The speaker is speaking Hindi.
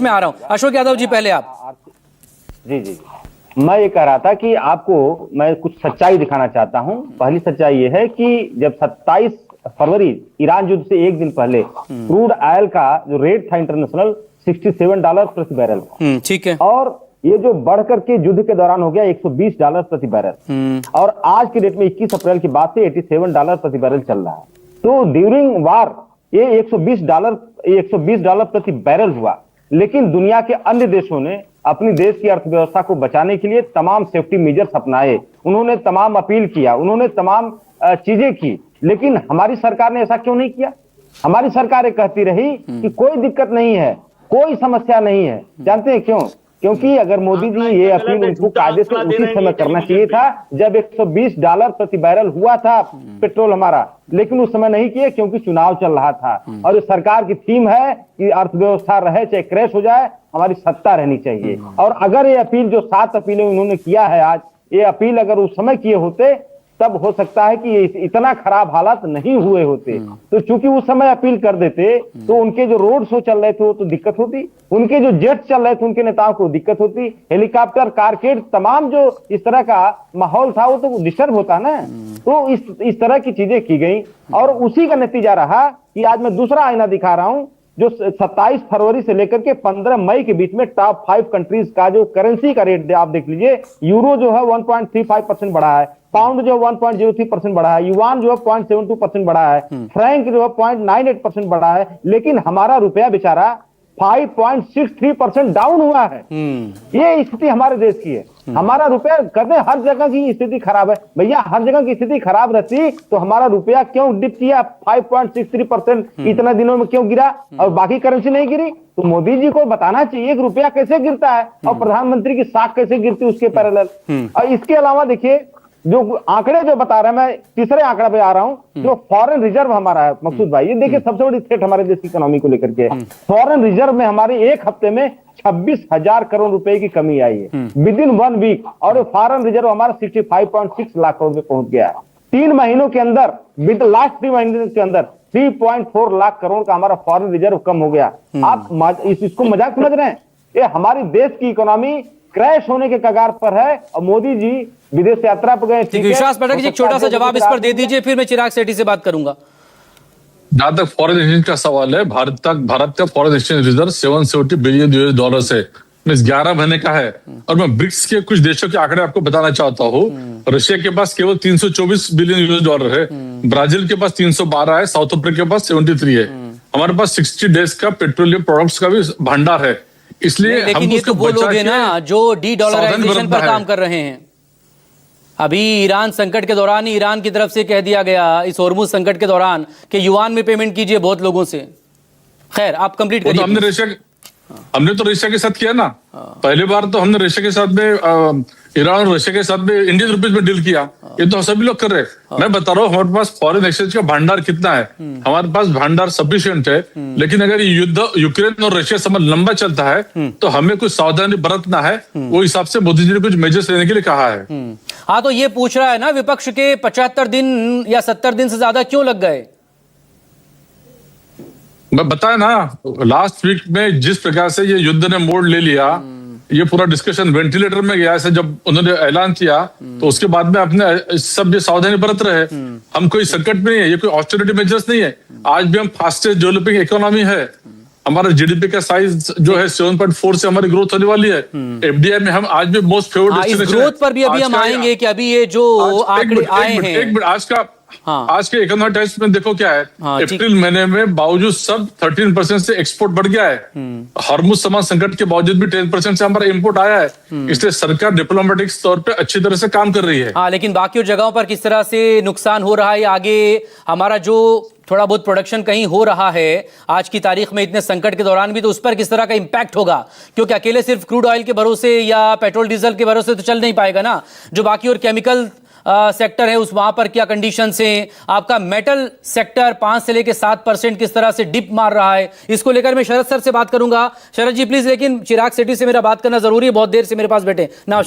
में आ रहा हूं। अशोक यादव जी, पहले आप। जी जी, मैं ये कह रहा था कि आपको मैं कुछ सच्चाई दिखाना चाहता हूं। पहली सच्चाई ये है कि जब 27 फरवरी ईरान युद्ध से एक दिन पहले क्रूड ऑयल का जो रेट था इंटरनेशनल $67 प्रति बैरल, ठीक है। और ये जो बढ़ करके युद्ध के दौरान हो गया $120 प्रति बैरल, और आज की डेट में 21 अप्रैल के बाद से $87 प्रति बैरल चल रहा है। तो ड्यूरिंग वार ये $120 प्रति बैरल हुआ, लेकिन दुनिया के अन्य देशों ने अपनी देश की अर्थव्यवस्था को बचाने के लिए तमाम सेफ्टी मेजर्स अपनाए, उन्होंने तमाम अपील किया, उन्होंने तमाम चीजें की, लेकिन हमारी सरकार ने ऐसा क्यों नहीं किया? हमारी सरकार कहती रही कि कोई दिक्कत नहीं है, कोई समस्या नहीं है। जानते हैं क्यों? क्योंकि अगर मोदी जी ये अपील उनको कायदे से उसी समय करना चाहिए था जब $120 प्रति बैरल हुआ था पेट्रोल हमारा, लेकिन उस समय नहीं किए क्योंकि चुनाव चल रहा था। और इस सरकार की थीम है कि अर्थव्यवस्था रहे चाहे क्रैश हो जाए, हमारी सत्ता रहनी चाहिए। और अगर ये अपील जो 7 अपीलें उन्होंने किया है आज, ये अपील अगर उस समय किए होते तब हो सकता है कि इतना खराब हालात नहीं हुए होते। तो चूंकि उस समय अपील कर देते तो उनके जो रोड शो चल रहे थे वो तो दिक्कत होती, उनके जो जेट चल रहे थे उनके नेताओं को दिक्कत होती, हेलीकॉप्टर, कारकेड, तमाम जो इस तरह का माहौल था वो तो डिस्टर्ब होता ना। तो इस तरह की चीजें की गई और उसी का नतीजा रहा कि आज मैं दूसरा आईना दिखा रहा हूं जो 27 फरवरी से लेकर के 15 मई के बीच में टॉप 5 कंट्रीज का जो करेंसी का रेट आप देख लीजिए। यूरो जो है 1.35% बढ़ा है, पाउंड जो 1.03% बढ़ा है, युआन जो है 0.72% बढ़ा है, फ्रैंक जो है 0.98% बढ़ा है, लेकिन हमारा रुपया बेचारा 5.63% डाउन हुआ है। ये स्थिति हमारे देश की है। हमारा रुपया, कहते हर जगह की स्थिति खराब है। भैया हर जगह की स्थिति खराब रहती तो हमारा रुपया क्यों डिप किया? 5.63% इतना दिनों में क्यों गिरा और बाकी करेंसी नहीं गिरी? तो मोदी जी को बताना चाहिए कि रुपया कैसे गिरता है और प्रधानमंत्री की साख कैसे गिरती उसके पैरेलल। और इसके अलावा देखिए जो आंकड़े जो बता रहे हैं, मैं तीसरे आंकड़ा पे आ रहा हूं, जो फॉरेन रिजर्व हमारा है मकसूद भाई, ये देखिए सबसे बड़ी थ्रेट हमारे देश की इकोनॉमी को लेकर के फॉरेन रिजर्व में हमारे एक हफ्ते में 26,000 करोड़ रुपए की कमी आई है विद इन 1 वीक, और फॉरेन रिजर्व हमारा 65.6 लाख करोड़ पे पहुंच गया है। 3 महीनों के अंदर, विद लास्ट 3 महीने के अंदर 3.4 लाख करोड़ का हमारा फॉरेन रिजर्व कम हो गया। आप इसको मजाक समझ रहे हैं? ये हमारी देश की इकोनॉमी क्रैश होने के कगार पर है और मोदी जी विदेश यात्रा पर गए। विश्वास पाठक जी, एक छोटा सा जवाब इस पर दे दीजिए, फिर मैं चिराग सेठी से बात करूंगा। जहां तक फॉरेन एक्सचेंज का सवाल है, भारत का फॉरेन एक्सचेंज रिजर्व $770 बिलियन है, 11 महीने का है। और मैं ब्रिक्स के कुछ देशों के आंकड़े आपको बताना चाहता हूँ। रशिया के पास केवल $324 बिलियन है, ब्राजील के पास 312 है, साउथ अफ्रीका के पास 73 है। हमारे पास 60 डेज का पेट्रोलियम प्रोडक्ट्स का भी भंडार है। इसलिए लेकिन ये तो वो लोग हैं ना जो डी-डॉलराइजेशन पर काम कर रहे हैं। अभी ईरान संकट के दौरान ही ईरान की तरफ से कह दिया गया, इस होर्मुज संकट के दौरान, कि युआन में पेमेंट कीजिए बहुत लोगों से। खैर, आप कंप्लीट करिए। हमने तो रशिया के साथ किया ना। पहली बार तो हमने रशिया के साथ में, ईरान और रशिया के साथ में इंडियन रुपीज में डील किया। ये तो सभी लोग कर रहे हैं। मैं बता रहा हूँ हमारे पास फॉरेन एक्सचेंज का भंडार कितना है। हमारे पास भंडार सफिशिएंट है, लेकिन अगर ये युद्ध यूक्रेन और रशिया समय लंबा चलता है तो हमें कुछ सावधानी बरतना है। वो हिसाब से मोदी जी ने कुछ मेजर्स लेने के लिए कहा है। हाँ, तो ये पूछ रहा है ना विपक्ष के 75 दिन या 70 दिन से ज्यादा क्यों लग गए? मैं बताया ना, लास्ट वीक में जिस प्रकार से ये युद्ध ने मोड़ ले लिया, ये पूरा डिस्कशन वेंटिलेटर में गया। ऐसे जब उन्होंने ऐलान किया तो उसके बाद में अपने सब ये सावधानी बरत रहे। हम कोई संकट में नहीं है, ये कोई ऑस्टेरिटी मेजर्स नहीं है। आज भी हम फास्टेस्ट डेवलपिंग इकोनॉमी है। हमारा जीडीपी का साइज जो है 7.4 से हमारी ग्रोथ होने वाली है। एफडीआई में हम आज भी मोस्ट फेवर्ड डेस्टिनेशन। ग्रोथ पर भी अभी हम आएंगे कि अभी ये जो आंकड़े आए हैं, एक मिनट, आज के इकोनॉमिक टाइम्स में देखो क्या है। अप्रैल महीने में बावजूद सब 13% से एक्सपोर्ट बढ़ गया है। हॉर्मुज समान संकट के बावजूद भी 10% से हमारा इंपोर्ट आया है। इसलिए सरकार डिप्लोमेटिक तौर पे अच्छी तरह से काम कर रही है। हाँ, लेकिन बाकी और जगहों पर किस तरह से नुकसान हो रहा है, आगे हमारा जो थोड़ा बहुत प्रोडक्शन कहीं हो रहा है आज की तारीख में इतने संकट के दौरान भी, तो उस पर किस तरह का इंपैक्ट होगा? क्योंकि अकेले सिर्फ क्रूड ऑयल के भरोसे या पेट्रोल डीजल के भरोसे तो चल नहीं पाएगा ना। जो बाकी और केमिकल सेक्टर है उस वहां पर क्या कंडीशंस हैं? आपका मेटल सेक्टर 5 से लेकर 7% किस तरह से डिप मार रहा है, इसको लेकर मैं शरद सर से बात करूंगा। शरद जी प्लीज, लेकिन चिराग सेठी से मेरा बात करना जरूरी है, बहुत देर से मेरे पास बैठे ना।